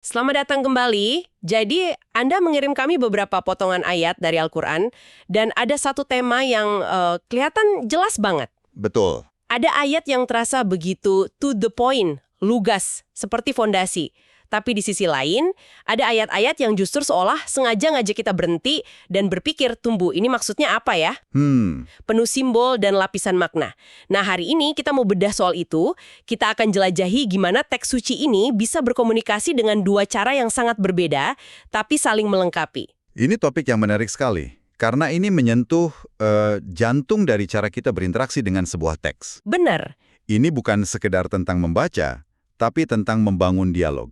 Selamat datang kembali. Jadi, Anda mengirim kami beberapa potongan ayat dari Al-Quran, dan ada satu tema yang kelihatan jelas banget. Betul. Ada ayat yang terasa begitu to the point, lugas, seperti fondasi. Tapi di sisi lain, ada ayat-ayat yang justru seolah sengaja ngajak kita berhenti dan berpikir, tunggu, ini maksudnya apa ya? Penuh simbol dan lapisan makna. Nah, hari ini kita mau bedah soal itu. Kita akan jelajahi gimana teks suci ini bisa berkomunikasi dengan dua cara yang sangat berbeda, tapi saling melengkapi. Ini topik yang menarik sekali. Karena ini menyentuh jantung dari cara kita berinteraksi dengan sebuah teks. Benar. Ini bukan sekedar tentang membaca, tapi tentang membangun dialog.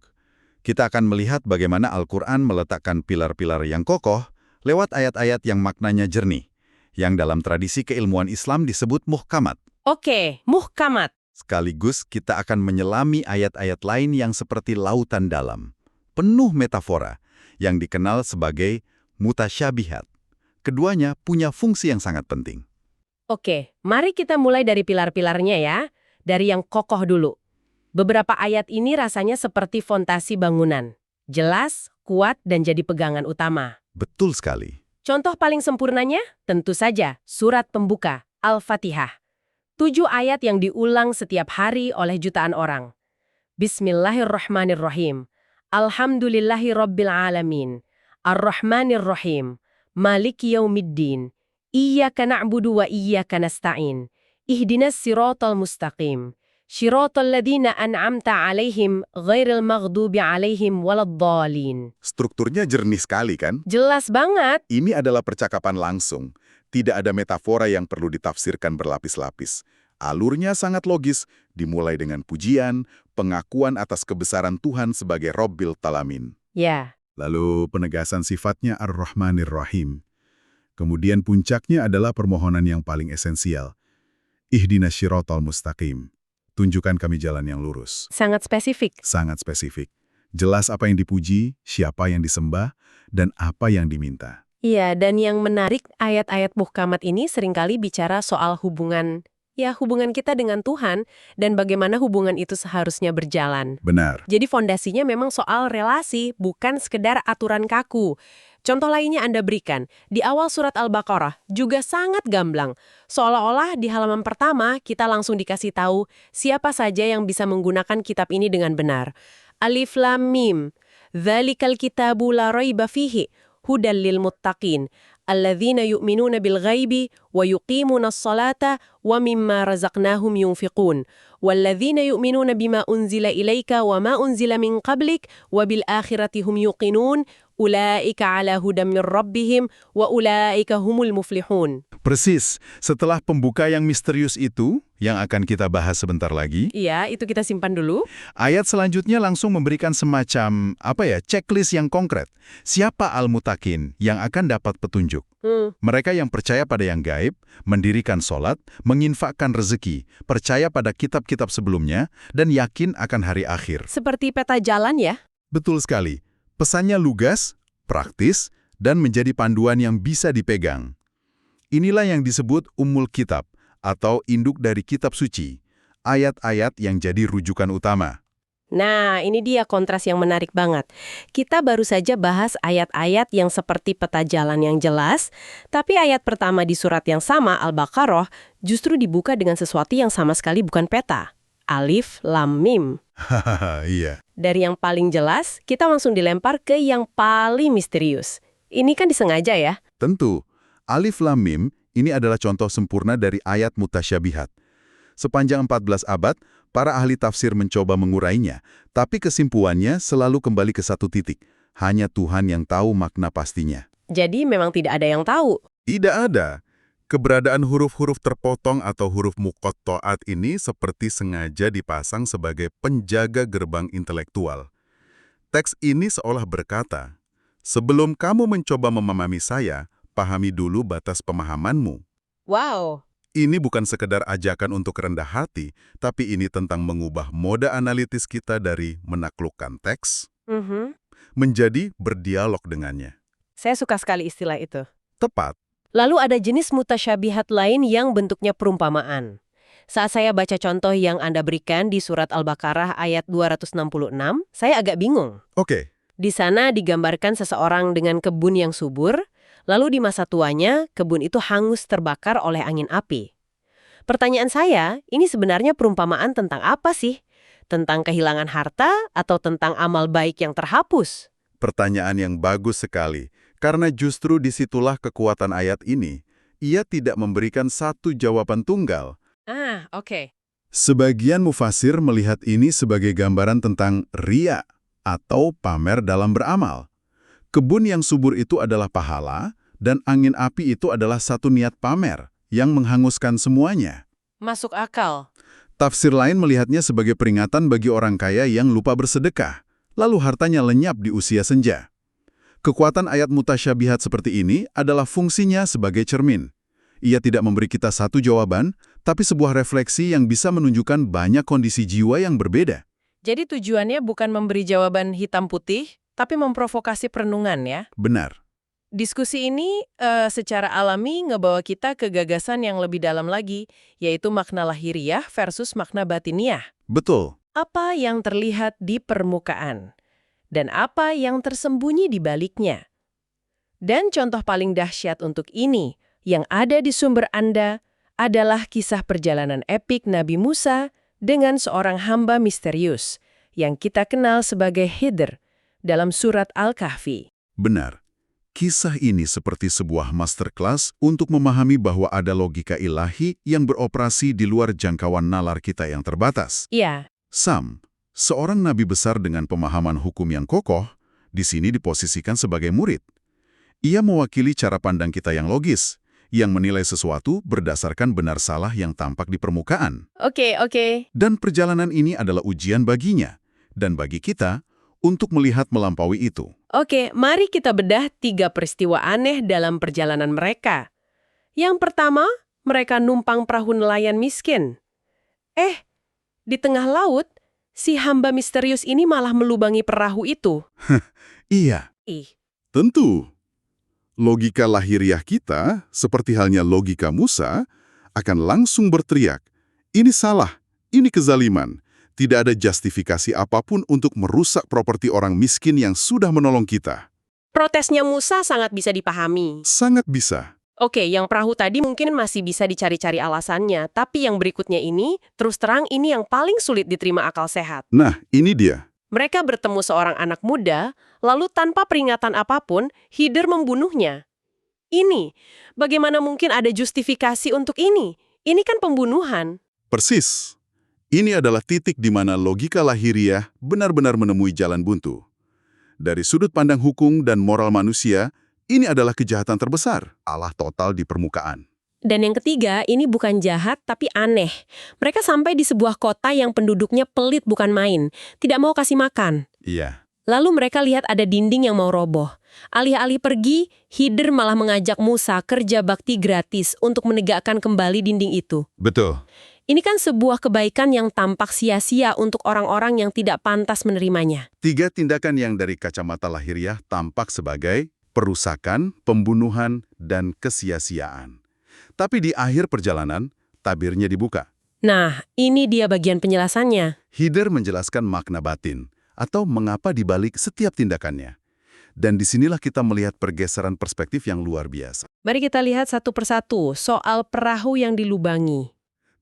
Kita akan melihat bagaimana Al-Quran meletakkan pilar-pilar yang kokoh lewat ayat-ayat yang maknanya jernih, yang dalam tradisi keilmuan Islam disebut muhkamat. Oke, muhkamat. Sekaligus kita akan menyelami ayat-ayat lain yang seperti lautan dalam, penuh metafora, yang dikenal sebagai mutasyabihat. Keduanya punya fungsi yang sangat penting. Oke, mari kita mulai dari pilar-pilarnya ya. Dari yang kokoh dulu. Beberapa ayat ini rasanya seperti fondasi bangunan. Jelas, kuat, dan jadi pegangan utama. Betul sekali. Contoh paling sempurnanya, tentu saja, surat pembuka, Al-Fatihah. 7 ayat yang diulang setiap hari oleh jutaan orang. Bismillahirrahmanirrahim. Alhamdulillahi rabbil alamin. Ar-Rahmanir-Rahim. Maliki yaumiddin. Iyyaka na'budu wa iyyaka nasta'in. Ihdinas siratal mustaqim. Syiratal ladzina an'amta 'alaihim ghairil maghdubi 'alaihim waladdallin. Strukturnya jernih sekali kan? Jelas banget. Ini adalah percakapan langsung. Tidak ada metafora yang perlu ditafsirkan berlapis-lapis. Alurnya sangat logis, dimulai dengan pujian, pengakuan atas kebesaran Tuhan sebagai Robbil Talamin. Ya. Lalu penegasan sifatnya Ar-Rahmanir-Rahim. Kemudian puncaknya adalah permohonan yang paling esensial. Ihdinas syiratal mustaqim. Tunjukkan kami jalan yang lurus. Sangat spesifik. Sangat spesifik. Jelas apa yang dipuji, siapa yang disembah, dan apa yang diminta. Iya, dan yang menarik ayat-ayat muhkamat ini seringkali bicara soal hubungan kita dengan Tuhan dan bagaimana hubungan itu seharusnya berjalan. Benar. Jadi fondasinya memang soal relasi, bukan sekedar aturan kaku. Contoh lainnya Anda berikan, di awal surat Al-Baqarah juga sangat gamblang. Seolah-olah di halaman pertama kita langsung dikasih tahu siapa saja yang bisa menggunakan kitab ini dengan benar. Alif Lam Mim, Dzalikal kitabu la raiba fihi, hudal lil muttaqin, alladzina yu'minuna bil ghaibi wa yuqimuna as-salata wa mimma razaqnahum yunfiqun, walladzina yu'minuna bima unzila ilaika wa ma unzila min qablik wa bil akhirati hum yuqinun. Ulaika ala hudam mir rabbihim wa ulaika humul muflihun. Persis, setelah pembuka yang misterius itu, yang akan kita bahas sebentar lagi, Iya, itu kita simpan dulu. ayat selanjutnya langsung memberikan semacam, checklist yang konkret. Siapa al-mutakin yang akan dapat petunjuk? Mereka yang percaya pada yang gaib, mendirikan sholat, menginfakkan rezeki, percaya pada kitab-kitab sebelumnya, dan yakin akan hari akhir. Seperti peta jalan ya? Betul sekali. Pesannya lugas, praktis, dan menjadi panduan yang bisa dipegang. Inilah yang disebut Ummul Kitab, atau induk dari kitab suci, ayat-ayat yang jadi rujukan utama. Nah, ini dia kontras yang menarik banget. Kita baru saja bahas ayat-ayat yang seperti peta jalan yang jelas, tapi ayat pertama di surat yang sama, Al-Baqarah, justru dibuka dengan sesuatu yang sama sekali bukan peta. Alif Lam Mim. Hahaha, iya. Dari yang paling jelas, kita langsung dilempar ke yang paling misterius. Ini kan disengaja ya? Tentu, Alif Lam Mim ini adalah contoh sempurna dari ayat mutasyabihat. Sepanjang 14 abad, para ahli tafsir mencoba mengurainya, tapi kesimpulannya selalu kembali ke satu titik. Hanya Tuhan yang tahu makna pastinya. Jadi memang tidak ada yang tahu. Tidak ada. Keberadaan huruf-huruf terpotong atau huruf muqatta'at ini seperti sengaja dipasang sebagai penjaga gerbang intelektual. Teks ini seolah berkata, sebelum kamu mencoba memahami saya, pahami dulu batas pemahamanmu. Wow. Ini bukan sekedar ajakan untuk rendah hati, tapi ini tentang mengubah mode analitis kita dari menaklukkan teks menjadi berdialog dengannya. Saya suka sekali istilah itu. Tepat. Lalu ada jenis mutasyabihat lain yang bentuknya perumpamaan. Saat saya baca contoh yang Anda berikan di surat Al-Baqarah ayat 266, saya agak bingung. Oke, Di sana digambarkan seseorang dengan kebun yang subur, lalu di masa tuanya, kebun itu hangus terbakar oleh angin api. Pertanyaan saya, ini sebenarnya perumpamaan tentang apa sih? Tentang kehilangan harta atau tentang amal baik yang terhapus? pertanyaan yang bagus sekali. Karena justru disitulah kekuatan ayat ini. Ia tidak memberikan satu jawaban tunggal. Oke. Sebagian mufasir melihat ini sebagai gambaran tentang riya atau pamer dalam beramal. Kebun yang subur itu adalah pahala, dan angin api itu adalah satu niat pamer yang menghanguskan semuanya. Masuk akal. Tafsir lain melihatnya sebagai peringatan bagi orang kaya yang lupa bersedekah, lalu hartanya lenyap di usia senja. Kekuatan ayat mutasyabihat seperti ini adalah fungsinya sebagai cermin. Ia tidak memberi kita satu jawaban, tapi sebuah refleksi yang bisa menunjukkan banyak kondisi jiwa yang berbeda. Jadi tujuannya bukan memberi jawaban hitam putih, tapi memprovokasi perenungan ya. Benar. Diskusi ini secara alami ngebawa kita ke gagasan yang lebih dalam lagi, yaitu makna lahiriah versus makna batiniah. Betul. Apa yang terlihat di permukaan, dan apa yang tersembunyi di baliknya. Dan contoh paling dahsyat untuk ini, yang ada di sumber Anda, adalah kisah perjalanan epik Nabi Musa dengan seorang hamba misterius, yang kita kenal sebagai Khidr, dalam surat Al-Kahfi. Benar. Kisah ini seperti sebuah masterclass untuk memahami bahwa ada logika ilahi yang beroperasi di luar jangkauan nalar kita yang terbatas. Iya. Sam, seorang nabi besar dengan pemahaman hukum yang kokoh, di sini diposisikan sebagai murid. Ia mewakili cara pandang kita yang logis, yang menilai sesuatu berdasarkan benar salah yang tampak di permukaan. Oke. Dan perjalanan ini adalah ujian baginya, dan bagi kita, untuk melihat melampaui itu. Oke, mari kita bedah 3 peristiwa aneh dalam perjalanan mereka. Yang pertama, mereka numpang perahu nelayan miskin. Di tengah laut, si hamba misterius ini malah melubangi perahu itu. Iya, tentu. Logika lahiriah kita, seperti halnya logika Musa, akan langsung berteriak, ini salah, ini kezaliman. Tidak ada justifikasi apapun untuk merusak properti orang miskin yang sudah menolong kita. Protesnya Musa sangat bisa dipahami. Sangat bisa. Oke, yang perahu tadi mungkin masih bisa dicari-cari alasannya, tapi yang berikutnya ini, terus terang ini yang paling sulit diterima akal sehat. Nah, ini dia. Mereka bertemu seorang anak muda, lalu tanpa peringatan apapun, Khidr membunuhnya. Ini, bagaimana mungkin ada justifikasi untuk ini? Ini kan pembunuhan. Persis. Ini adalah titik di mana logika lahiriah benar-benar menemui jalan buntu. Dari sudut pandang hukum dan moral manusia, ini adalah kejahatan terbesar, Allah total di permukaan. Dan yang ketiga, ini bukan jahat tapi aneh. Mereka sampai di sebuah kota yang penduduknya pelit bukan main, tidak mau kasih makan. Iya. Lalu mereka lihat ada dinding yang mau roboh. Alih-alih pergi, Khidr malah mengajak Musa kerja bakti gratis untuk menegakkan kembali dinding itu. Betul. Ini kan sebuah kebaikan yang tampak sia-sia untuk orang-orang yang tidak pantas menerimanya. 3 tindakan yang dari kacamata lahiriah tampak sebagai perusakan, pembunuhan, dan kesia-siaan. Tapi di akhir perjalanan, tabirnya dibuka. Nah, ini dia bagian penjelasannya. Khidr menjelaskan makna batin, atau mengapa dibalik setiap tindakannya. Dan disinilah kita melihat pergeseran perspektif yang luar biasa. Mari kita lihat satu persatu soal perahu yang dilubangi.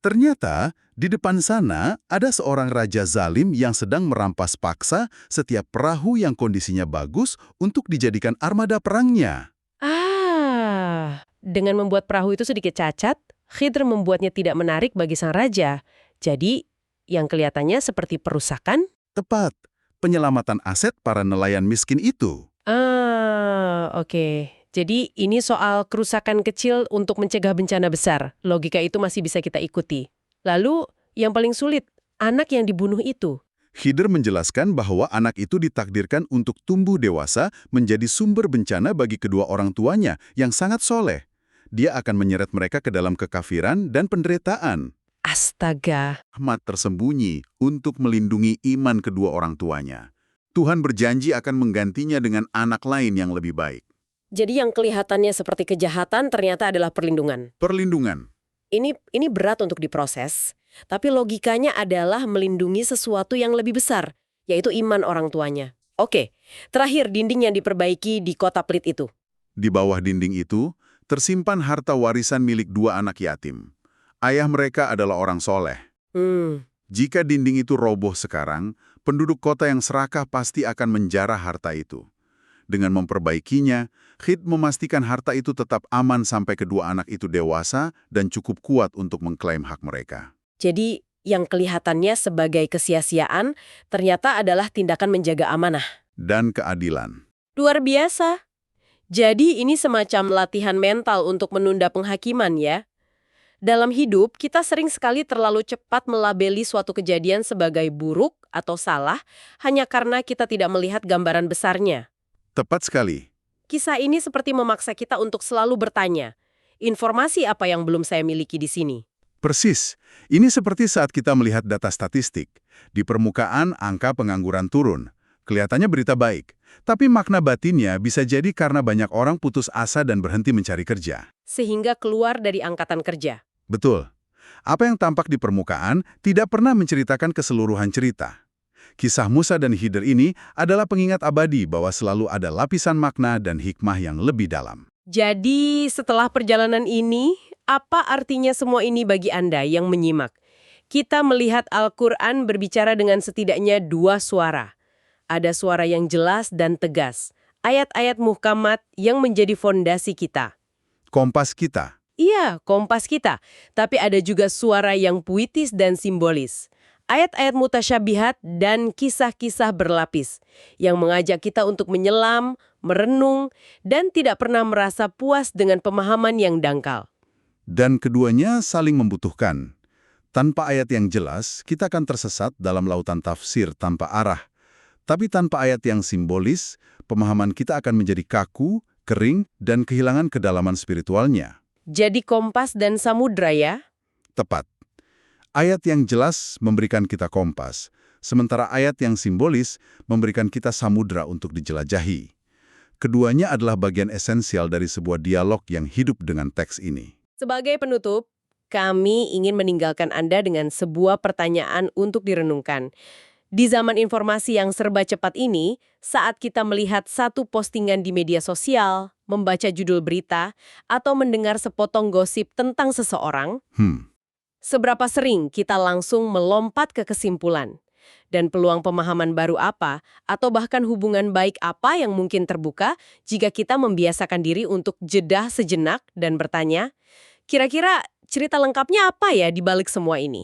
Ternyata, di depan sana ada seorang raja zalim yang sedang merampas paksa setiap perahu yang kondisinya bagus untuk dijadikan armada perangnya. Dengan membuat perahu itu sedikit cacat, Khidr membuatnya tidak menarik bagi sang raja. Jadi, yang kelihatannya seperti perusakan. Tepat, penyelamatan aset para nelayan miskin itu. Oke. Jadi ini soal kerusakan kecil untuk mencegah bencana besar. Logika itu masih bisa kita ikuti. Lalu, yang paling sulit, anak yang dibunuh itu. Khidr menjelaskan bahwa anak itu ditakdirkan untuk tumbuh dewasa menjadi sumber bencana bagi kedua orang tuanya yang sangat soleh. Dia akan menyeret mereka ke dalam kekafiran dan penderitaan. Astaga. Rahmat tersembunyi untuk melindungi iman kedua orang tuanya. Tuhan berjanji akan menggantinya dengan anak lain yang lebih baik. Jadi yang kelihatannya seperti kejahatan ternyata adalah perlindungan. Perlindungan. Ini berat untuk diproses, tapi logikanya adalah melindungi sesuatu yang lebih besar, yaitu iman orang tuanya. Oke, terakhir dinding yang diperbaiki di kota Plit itu. Di bawah dinding itu, tersimpan harta warisan milik dua anak yatim. Ayah mereka adalah orang soleh. Jika dinding itu roboh sekarang, penduduk kota yang serakah pasti akan menjarah harta itu. Dengan memperbaikinya, Khid memastikan harta itu tetap aman sampai kedua anak itu dewasa dan cukup kuat untuk mengklaim hak mereka. Jadi, yang kelihatannya sebagai kesia-siaan ternyata adalah tindakan menjaga amanah. Dan keadilan. Luar biasa. Jadi ini semacam latihan mental untuk menunda penghakiman ya. Dalam hidup, kita sering sekali terlalu cepat melabeli suatu kejadian sebagai buruk atau salah hanya karena kita tidak melihat gambaran besarnya. Tepat sekali. Kisah ini seperti memaksa kita untuk selalu bertanya, informasi apa yang belum saya miliki di sini? Persis. Ini seperti saat kita melihat data statistik. Di permukaan, angka pengangguran turun. Kelihatannya berita baik. Tapi makna batinnya bisa jadi karena banyak orang putus asa dan berhenti mencari kerja. Sehingga keluar dari angkatan kerja. Betul. Apa yang tampak di permukaan tidak pernah menceritakan keseluruhan cerita. Kisah Musa dan Khidir ini adalah pengingat abadi bahwa selalu ada lapisan makna dan hikmah yang lebih dalam. Jadi setelah perjalanan ini, apa artinya semua ini bagi Anda yang menyimak? Kita melihat Al-Quran berbicara dengan setidaknya dua suara. Ada suara yang jelas dan tegas. Ayat-ayat muhkamat yang menjadi fondasi kita. Kompas kita. Iya, kompas kita. Tapi ada juga suara yang puitis dan simbolis. Ayat-ayat mutasyabihat dan kisah-kisah berlapis yang mengajak kita untuk menyelam, merenung, dan tidak pernah merasa puas dengan pemahaman yang dangkal. Dan keduanya saling membutuhkan. Tanpa ayat yang jelas, kita akan tersesat dalam lautan tafsir tanpa arah. Tapi tanpa ayat yang simbolis, pemahaman kita akan menjadi kaku, kering, dan kehilangan kedalaman spiritualnya. Jadi kompas dan samudra ya? Tepat. Ayat yang jelas memberikan kita kompas, sementara ayat yang simbolis memberikan kita samudra untuk dijelajahi. Keduanya adalah bagian esensial dari sebuah dialog yang hidup dengan teks ini. Sebagai penutup, kami ingin meninggalkan Anda dengan sebuah pertanyaan untuk direnungkan. Di zaman informasi yang serba cepat ini, saat kita melihat satu postingan di media sosial, membaca judul berita, atau mendengar sepotong gosip tentang seseorang, seberapa sering kita langsung melompat ke kesimpulan? Dan peluang pemahaman baru apa, atau bahkan hubungan baik apa yang mungkin terbuka jika kita membiasakan diri untuk jeda sejenak dan bertanya, kira-kira cerita lengkapnya apa ya di balik semua ini?